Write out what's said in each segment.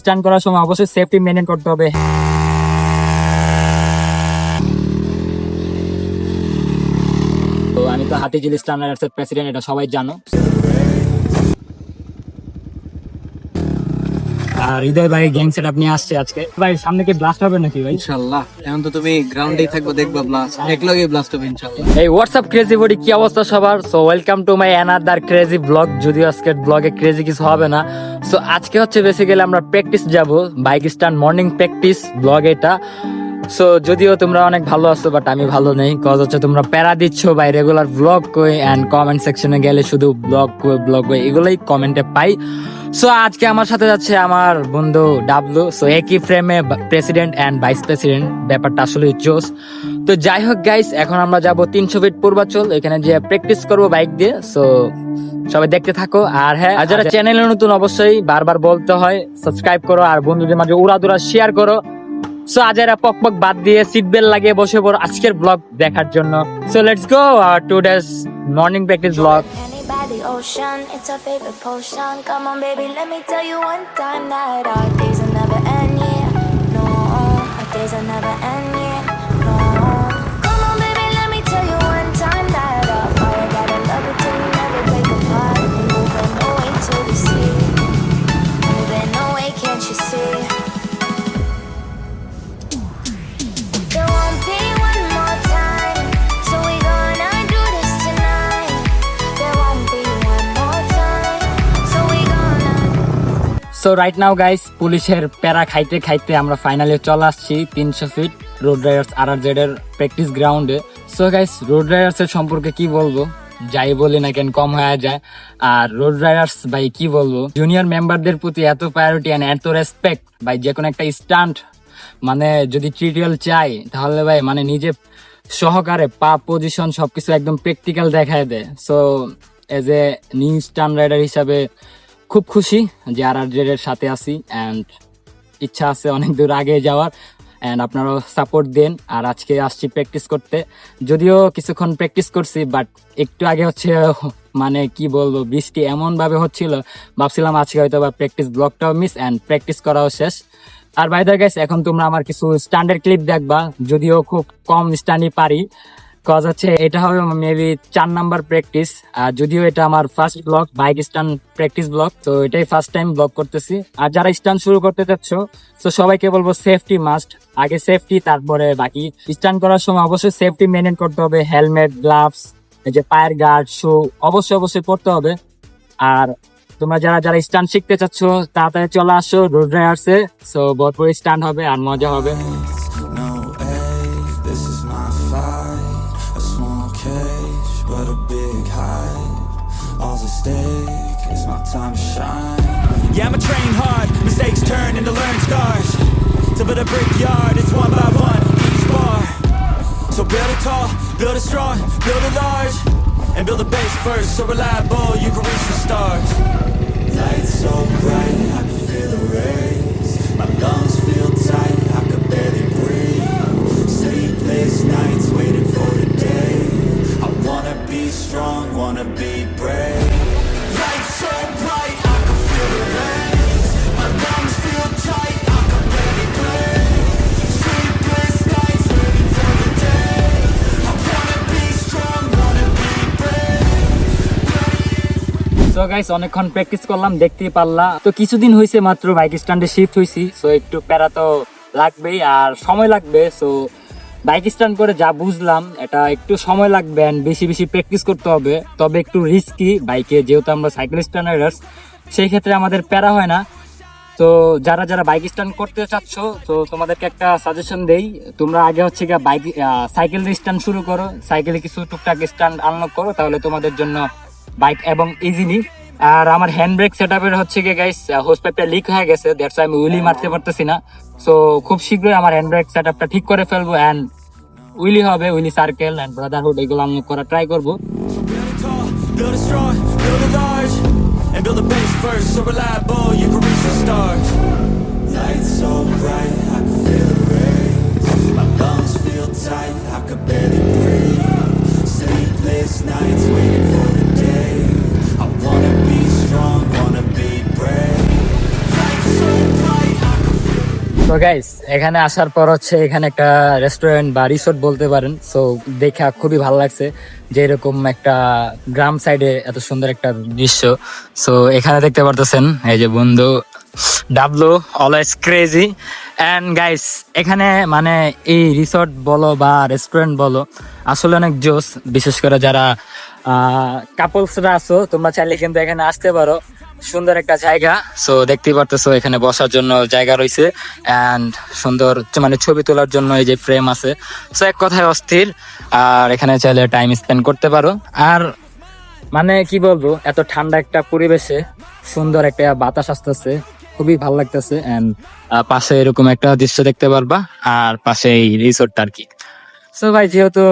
Stunt করার সময় অবশ্যই সেফটি মেনটেন করতে হবে। তো আমি তো হাতিঝিল স্টান্ট রাইডার্সের প্রেসিডেন্ট, এটা সবাই জানো। আর হৃদয় ভাই গ্যাং সেটআপ নিয়ে আসছে আজকে। ভাই সামনে কি ব্লাস্ট হবে নাকি ভাই? ইনশাআল্লাহ। এখন তো তুমি গ্রাউন্ডেই থাকবে, দেখবা ব্লাস্ট, একলগে ব্লাস্ট হবে ইনশাআল্লাহ। এই হোয়াটসঅ্যাপ ক্রেজি বডি, কি অবস্থা সবার? So welcome to my another crazy blog. যদিও আজকের ব্লগে ক্রেজি কিছু হবে না। সো আজকে হচ্ছে বেসিক্যালি আমরা প্র্যাকটিস যাব, bike stand morning practice blog এটা। সো যদিও তোমরা অনেক ভালো আছো, বাট আমি ভালো নেই। কজ হচ্ছে তোমরা প্যারা দিচ্ছ ভাই, রেগুলার ব্লগ কই অ্যান্ড কমেন্ট সেকশনে গেলে শুধু ব্লগ কই এগুলোই কমেন্টে পাই। সো আজকে আমার সাথে যাচ্ছে আমার বন্ধু ডাবলু। সো একই ফ্রেমে প্রেসিডেন্ট অ্যান্ড ভাইস প্রেসিডেন্ট, ব্যাপারটা আসলে জোস। তো যাই হোক গাইস, এখন আমরা যাব 300 ফিট পূর্বাচল, এখানে যে প্র্যাকটিস করব বাইক দিয়ে। সো সবাই দেখতে থাকো। আর হ্যাঁ, আর যারা চ্যানেলে নতুন অবশ্যই বারবার বলতে হয় সাবস্ক্রাইব করো আর বন্ধুদের মাঝে উড়াদুরা শেয়ার করো। সো আজ এরা পক বাদ দিয়ে সিট বেল্ট লাগিয়ে বসে পড়ো আজকের ব্লগ দেখার জন্য। So let's go today's morning practice blog. By the ocean, it's our favorite potion. Come on, baby, let me tell you one time that our days will never end, yeah. No, our days will never end, yeah. No. Come on, baby, let me tell you one time that our fire got a love it till we never break apart. We're moving away to the sea, moving away, can't you see? There won't be one more time, so we gonna do this tonight. There won't be one more time, so we gonna. So right now guys, পুলিশের প্যারা খাইতে খাইতে আমরা finally চলে আসছি 300 fit road Riders RRZ এর practice গ্রাউন্ডে। So guys, road Riders এর সম্পর্কে কি বলবো, যাই বলি না কেন কম হয়ে যায়। আর রোড রাইডার্স ভাই কি বলবো, জুনিয়র মেম্বারদের প্রতি এত প্রায়োরিটি এন্ড এত রেসপেক্ট ভাই। যে কোনো একটা স্টান্ট মানে যদি টিউটোরিয়াল চাই তাহলে ভাই মানে নিজে সহকারে পা পজিশন সবকিছু একদম প্র্যাকটিক্যাল দেখায় দেয়। So as a new stunt rider হিসাবে খুব খুশি যে RRZ এর সাথে আছি অ্যান্ড ইচ্ছা আছে অনেক দূর আগে যাওয়ার। অ্যান্ড আপনারাও সাপোর্ট দেন। আর আজকে আসছি প্র্যাকটিস করতে, যদিও কিছুক্ষণ প্র্যাকটিস করছি, বাট একটু আগে হচ্ছে মানে কি বলবো, বৃষ্টি এমন ভাবে হচ্ছিল, ভাবছিলাম আজকে হয়তো বা প্র্যাকটিস ব্লগটাও মিস অ্যান্ড প্র্যাকটিস করাও শেষ। আর বাই দ্য গাইস, এখন তোমরা আমার কিছু স্ট্যান্ডের ক্লিপ দেখবা, যদিও খুব কম স্ট্যান্ডই পারি। কজ হচ্ছে এটা হবে মেবি 4 নাম্বার প্র্যাকটিস। আর যদিও এটা আমার first blog, bike stand practice blog, তো এটাই ফার্স্ট টাইম ব্লগ করতেছি। আর যারা স্ট্যান্ড শুরু করতে চাচ্ছ, তো সবাইকে বলবো সেফটি মাস্ট, আগে সেফটি তারপরে বাকি। স্ট্যান্ড করার সময় অবশ্যই সেফটি মেনটেন করতে হবে, হেলমেট, গ্লাভস, এই যে পায়ের গার্ড, শু অবশ্যই পড়তে হবে। আর তোমরা যারা স্ট্যান্ড শিখতে চাচ্ছ তাড়াতাড়ি চলে আসো রোড রাইডার্সে। সো ভরপুর স্ট্যান্ড হবে আর মজা হবে। No age, this is my fight. A small cage, but a big height. All's at stake, it's my time to shine. Yeah, I'ma train hard, mistakes turn into learned scars. To build a brickyard, it's one by one, each bar. So build it tall, build it strong, build it large. And build a base first, so reliable, you can reach the stars. Lights so bright, I can feel the rays. My lungs feel tight, I could barely breathe. Sleepless nights waiting for the day. I wanna be strong, wanna be brave. Lights so bright, I can feel the rays. My lungs feel tight, I could barely breathe. Sleepless nights waiting for the day. I wanna be strong, wanna be brave. So guys, অনেকক্ষণ practice করলাম, দেখতেই পারলা। তো কিছুদিন হয়েছে মাত্র bike স্ট্যান্ডে shift হয়েছি। সো একটু প্যারা তো লাগবেই আর সময় লাগবে। সো বাইক স্ট্যান্ড করে যা বুঝলাম, এটা একটু সময় লাগবে এন্ড বেশি প্র্যাকটিস করতে হবে। তবে একটু রিস্কি বাইকে, যেহেতু আমরা সাইকেল স্ট্যান্ড রাইডার্স, সেই ক্ষেত্রে আমাদের প্যারা হয় না। তো যারা বাইক স্ট্যান্ড করতে চাচ্ছ, তো তোমাদেরকে একটা সাজেশন দেই, তোমরা আগে হচ্ছে গিয়ে সাইকেল স্ট্যান্ড শুরু করো, সাইকেলে কিছু টুকটাক স্ট্যান্ড আনলক করো, তাহলে তোমাদের জন্য বাইক এবং ইজিলি। আর আমার হ্যান্ড ব্রেক সেটআপের হচ্ছে গিয়ে গাইস হোস পাইপটা লিক হয়ে গেছে, দ্যাটস আমি উইলি মারতে পারতেছি না। সো খুব শীঘ্রই আমার হ্যান্ড ব্রেক সেটআপটা ঠিক করে ফেলবো অ্যান্ড উইলি হবে, উইলি সার্কেল অ্যান্ড ব্রাদারহুড এগুলো আমি করা ট্রাই করবো। Build it tall, build it strong, build it large. And build a base first, so reliable, you can reach the stars. Lights so bright, I can feel the rays. My lungs feel tight, I could barely breathe. Sleepless nights waiting for the day. I wanna be strong, wanna be brave. Lights so bright, তো guys এখানে আসার পর হচ্ছে এখানে একটা restaurant বা resort বলতে পারেন, সো দেখা খুবই ভালো লাগছে যে এরকম একটা গ্রাম সাইডে এত সুন্দর একটা দৃশ্য। সো এখানে দেখতে পারতেছেন এই যে বন্ধু W always crazy. And guys এখানে মানে এই রিসোর্ট বলো বা রেস্টুরেন্ট বলো আসলে অনেক জোস, বিশেষ করে যারা কাপলসরা আছো তোমরা চাইলে কিন্তু এখানে আসতে পারো। সুন্দর একটা জায়গা, সো দেখতেই পারতেছো এখানে বসার জন্য জায়গা রয়েছে অ্যান্ড সুন্দর মানে ছবি তোলার জন্য এই যে ফ্রেম আছে। সো এক কথায় অস্থির। আর এখানে চাইলে টাইম স্পেন্ড করতে পারো। আর মানে কি বলবো, এত ঠান্ডা একটা পরিবেশে সুন্দর একটা বাতাস আসতেছে, খুবই ভালো লাগতেছে। অ্যান্ড পাশে এরকম একটা দৃশ্য দেখতে পারবা, আর পাশে এই রিসোর্টটা আর কি। সো ভাই যেহেতু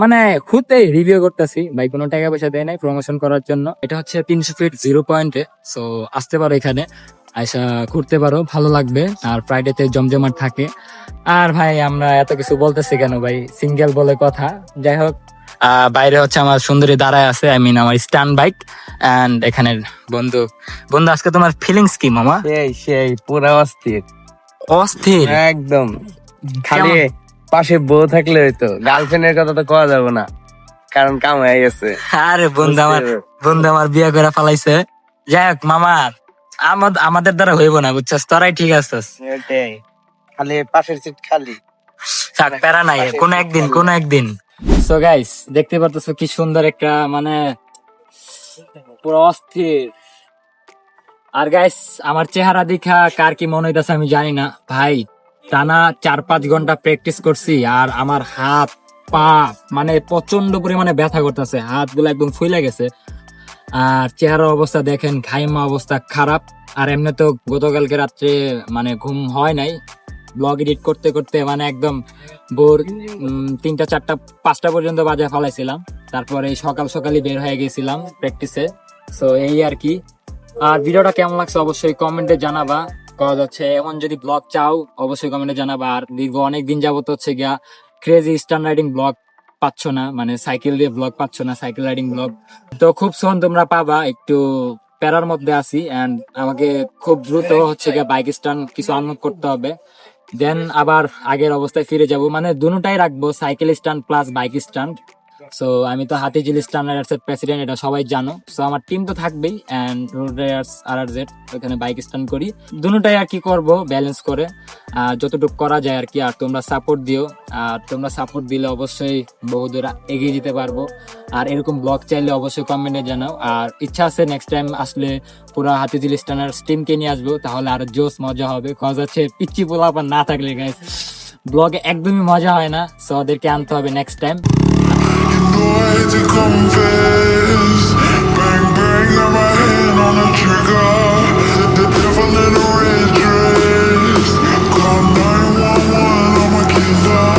মানে খুদে রিভিউ করতেছি ভাই, কোনো টাকা পয়সা দেয় নাই প্রমোশন করার জন্য। এটা হচ্ছে 300 ফিট 0 পয়েন্টে, সো আসতে পারো এখানে, আইসা ঘুরতে পারো, ভালো লাগবে। আর ফ্রাইডেতে জমজমাট থাকে। আর ভাই আমরা এত কিছু বলতেছি কেন ভাই, সিঙ্গেল বলে কথা। যাই হোক বাইরে হচ্ছে আমার সুন্দরী দাঁড়ায় আছে, আই মিন আমার স্ট্যান্ড বাইক। এন্ড এখানে বন্ধু বন্ধু আজকে তোমার ফিলিংস কি মামা? সেই পুরা অস্থির, অস্থির একদম। খালি পাশে বউ থাকলে হইতো, গার্লফ্রেন্ডের কথা তো কওয়া যাবে না, কারণ কাম হয়ে গেছে। আরে বন্ধু আমার বিয়ে করে ফালাইছে। যাই হোক মামা আমাদের দ্বারা হইব না, বুঝছস, তোরাই ঠিক আছিস। এটাই, খালি পাশের সিট খালি। থাক প্যারা নাই, কোন একদিন। সো গাইস দেখতে পারতেছো কি সুন্দর একটা মানে পুরো অস্থির। আর গাইস আমার চেহারা দেখা কার কি মনে হইতাছে আমি জানি না ভাই, টানা 4-5 ঘন্টা প্র্যাকটিস করছি আর আমার হাত পা মানে প্রচন্ড পরিমাণে ব্যথা করতেছে, হাতগুলো একদম ফুলে গেছে। আর চেহারার অবস্থা দেখেন, ঘাইমা অবস্থা খারাপ। আর এমনি তো গতকালকে রাত্রে মানে ঘুম হয় নাই, ব্লগ এডিট করতে করতে মানে একদম ভোর 3টা 4টা 5টা পর্যন্ত বাজে ফেলাইছিলাম। তারপরে সকালই বের হয়ে গেছিলাম প্র্যাকটিসে। সো এই আর কি। আর ভিডিওটা কেমন লাগছে অবশ্যই কমেন্টে জানাবা। কজ হচ্ছে এমন যদি ব্লগ চাও অবশ্যই কমেন্টে জানাবা। আর দীর্ঘ অনেকদিন যাবত হচ্ছে গিয়া ক্রেজি স্টান রাইডিং ব্লগ পাচ্ছ না, মানে সাইকেল দিয়ে ব্লগ পাচ্ছ না, সাইকেল রাইডিং ব্লগ। তো খুব সোন তোমরা পাবা, একটু প্যারার মধ্যে আছি। এন্ড আমাকে খুব দ্রুত হচ্ছে গিয়া বাইক স্টান কিছু আনলক করতে হবে, দেন আবার আগের অবস্থায় ফিরে যাব। মানে দুটোটাই রাখবো, cycle stand plus bike stand. So আমি তো হাতিঝিল স্টান রাইডার্স এর প্রেসিডেন্ট, এটা সবাই জানো। সো আমার টিম তো থাকবেই, এন্ড রোড রাইডার্স RRZ ওখানে বাইক স্ট্যান্ড করি। দুটোটাই আর কি করব ব্যালেন্স করে, যতটুকু করা যায় আর কি। আর তোমরা সাপোর্ট দিও, আর তোমরা সাপোর্ট দিলে অবশ্যই বহুদূর এগিয়ে যেতে পারবো। আর এরকম ব্লগ চাইলে অবশ্যই কমেন্টে জানাও। আর ইচ্ছা আছে নেক্সট টাইম আসলে পুরো হাতিঝিল স্টানার টিমকে নিয়ে আসবো, তাহলে আরো জোস মজা হবে। কজ আছে পিচ্ছি পোলাপান না থাকলে গাইস ব্লগে একদমই মজা হয় না। সো ওদেরকে আনতে হবে next time. No way to confess. Bang bang, got my hand on the trigger. The devil in a red dress. Call 911, I'm a killer.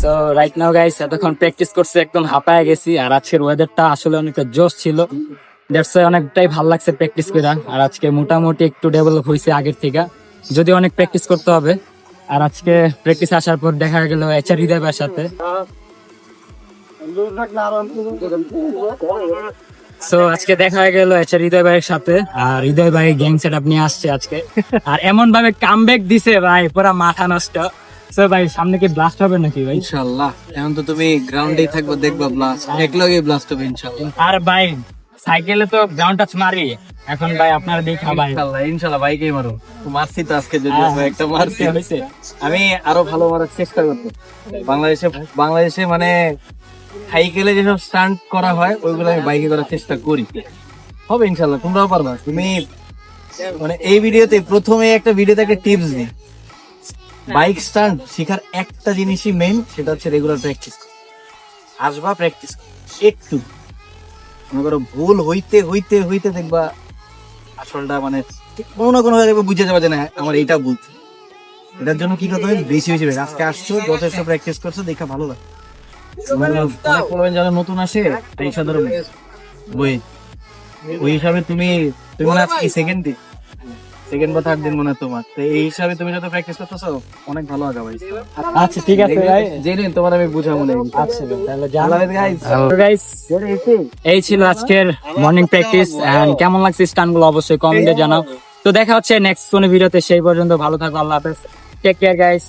So right now guys এতক্ষণ প্র্যাকটিস করছি, একদম হাঁপায় গেছি। আর আজকের ওয়েদারটা আসলে অনেকটা জোশ ছিল, দ্যাটস অনেকটাই ভালো লাগছে প্র্যাকটিস করে। আর আজকে মোটামুটি একটু ডেভেলপ হয়েছে আগের থেকে, যদি অনেক প্র্যাকটিস করতে হবে। আর আজকে প্র্যাকটিস আসার পর দেখা গেল HR হৃদয় ভাইয়ের সাথে। সো আজকে দেখা হয়ে গেল HR হৃদয় ভাইয়ের সাথে। আর হৃদয় ভাই গ্যাং সেট আপ নিয়ে আসছে আজকে, আর এমন ভাবে কামব্যাক দিছে ভাই পুরা মাথা নষ্ট। সো ভাই সামনে কি ব্লাস্ট হবে নাকি ভাই? ইনশাআল্লাহ, এখন তো তুমি গ্রাউন্ডেই থাকবো, দেখবা ব্লাস্ট, একলগে ব্লাস্ট হবে ইনশাআল্লাহ। আর ভাই সাইকেলে তো গ্রাউন্ড টাচ মারি, এখন ভাই আপনারা দেখা ভাই ইনশাল্লাহ বাইকেই মারো। মারছি তো আজকে যদি হ্যাঁ, একটা মারছি। হয়েছে। আমি আরো ভালো মারার চেষ্টা করবো। বাংলাদেশে মানে সাইকেলে যেসব স্টান্ট করা হয় ওইগুলো আমি বাইকে করার চেষ্টা করি। হবে ইনশাল্লাহ, তোমরাও পারবা। তুমি মানে এই ভিডিওতে প্রথমে একটা ভিডিওতে একটা টিপস দিই, বাইক স্টান্ট শেখার একটা জিনিসই মেইন, সেটা হচ্ছে রেগুলার প্র্যাকটিস। আসবা প্র্যাকটিস একটু মনে করো, ভুল হইতে হইতে হইতে দেখবা আসলটা মানে কোনো না কোনো ভাবে বুঝে যাবে যে না আমার এইটা বলছে। এটার জন্য কি করতে হবে, বেশি বেশি আজকে আসছো যথেষ্ট প্র্যাকটিস করছো, দেখা ভালো লাগে। যারা নতুন আসে এই সাধারণ বই ওই হিসাবে তুমি মনে আজকে সেকেন্ড বা থার্ড দিন মনে হয় তোমার, তো এই হিসাবে তুমি যত প্র্যাকটিস করতেছো অনেক ভালো আগাবে। আচ্ছা ঠিক আছে ভাই, জেনে তোমার আমি বুঝাবো মনে হয়। আচ্ছা তাহলে যান আল্লাহ হাফেজ গাইস। গাইস, এই ছিল আজকের মর্নিং প্র্যাকটিস। এন্ড কেমন লাগছে স্টানগুলো অবশ্যই কমেন্টে জানাও। তো দেখা হচ্ছে নেক্সট কোন ভিডিওতে, সেই পর্যন্ত ভালো থাকো, আল্লাহ হাফেজ, টেক কেয়ার গাইস।